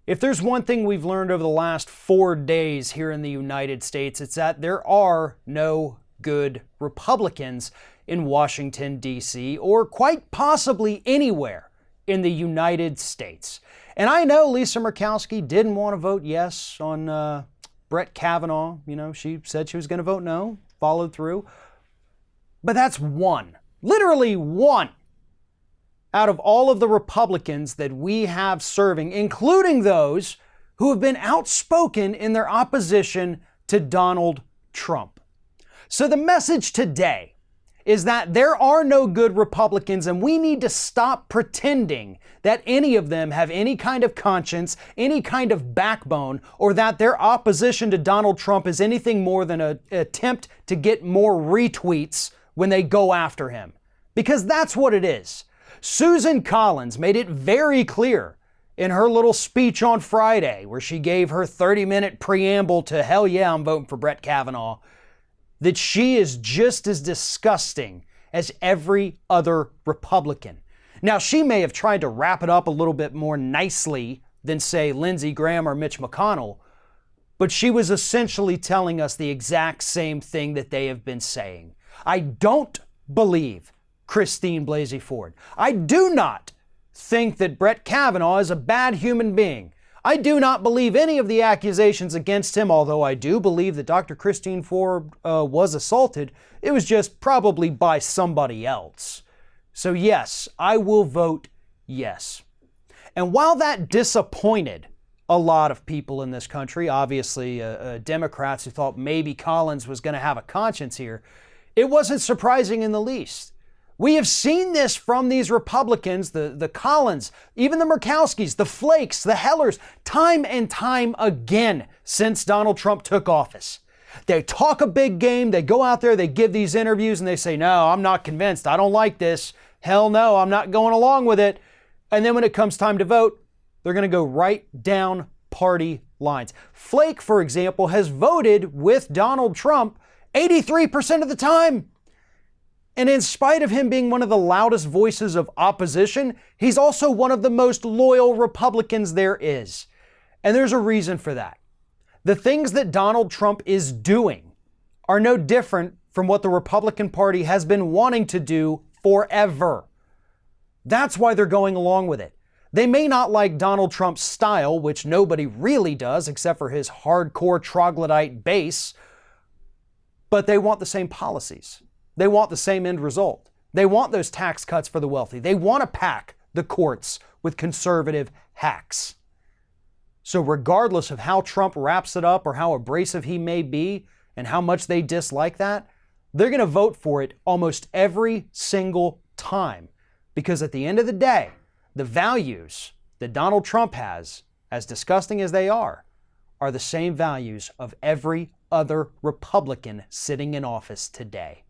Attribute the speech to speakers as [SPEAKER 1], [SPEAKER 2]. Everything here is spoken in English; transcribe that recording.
[SPEAKER 1] If there's one thing we've learned over the last 4 days here in the United States, it's that there are no good Republicans in Washington, D.C., or quite possibly anywhere in the United States. And I know Lisa Murkowski didn't want to vote yes on Brett Kavanaugh. You know, she said she was going to vote no, followed through. But that's one, literally one, out of all of the Republicans that we have serving, including those who have been outspoken in their opposition to Donald Trump. So the message today is that there are no good Republicans, and we need to stop pretending that any of them have any kind of conscience, any kind of backbone, or that their opposition to Donald Trump is anything more than an attempt to get more retweets when they go after him. Because that's what it is. Susan Collins made it very clear in her little speech on Friday, where she gave her 30-minute preamble to hell yeah, I'm voting for Brett Kavanaugh, that she is just as disgusting as every other Republican. Now, she may have tried to wrap it up a little bit more nicely than, say, Lindsey Graham or Mitch McConnell, but she was essentially telling us the exact same thing that they have been saying. I don't believe Christine Blasey Ford. I do not think that Brett Kavanaugh is a bad human being. I do not believe any of the accusations against him, although I do believe that Dr. Christine Ford was assaulted. It was just probably by somebody else. So yes, I will vote yes. And while that disappointed a lot of people in this country, obviously Democrats who thought maybe Collins was going to have a conscience here, it wasn't surprising in the least. We have seen this from these Republicans, the Collins, even the Murkowskis, the Flakes, the Hellers, time and time again since Donald Trump took office. They talk a big game, they go out there, they give these interviews, and they say, no, I'm not convinced, I don't like this, hell no, I'm not going along with it. And then when it comes time to vote, they're going to go right down party lines. Flake, for example, has voted with Donald Trump 83% of the time. And in spite of him being one of the loudest voices of opposition, he's also one of the most loyal Republicans there is. And there's a reason for that. The things that Donald Trump is doing are no different from what the Republican Party has been wanting to do forever. That's why they're going along with it. They may not like Donald Trump's style, which nobody really does except for his hardcore troglodyte base, but they want the same policies. They want the same end result. They want those tax cuts for the wealthy. They want to pack the courts with conservative hacks. So regardless of how Trump wraps it up or how abrasive he may be and how much they dislike that, they're going to vote for it almost every single time. Because at the end of the day, the values that Donald Trump has, as disgusting as they are the same values of every other Republican sitting in office today.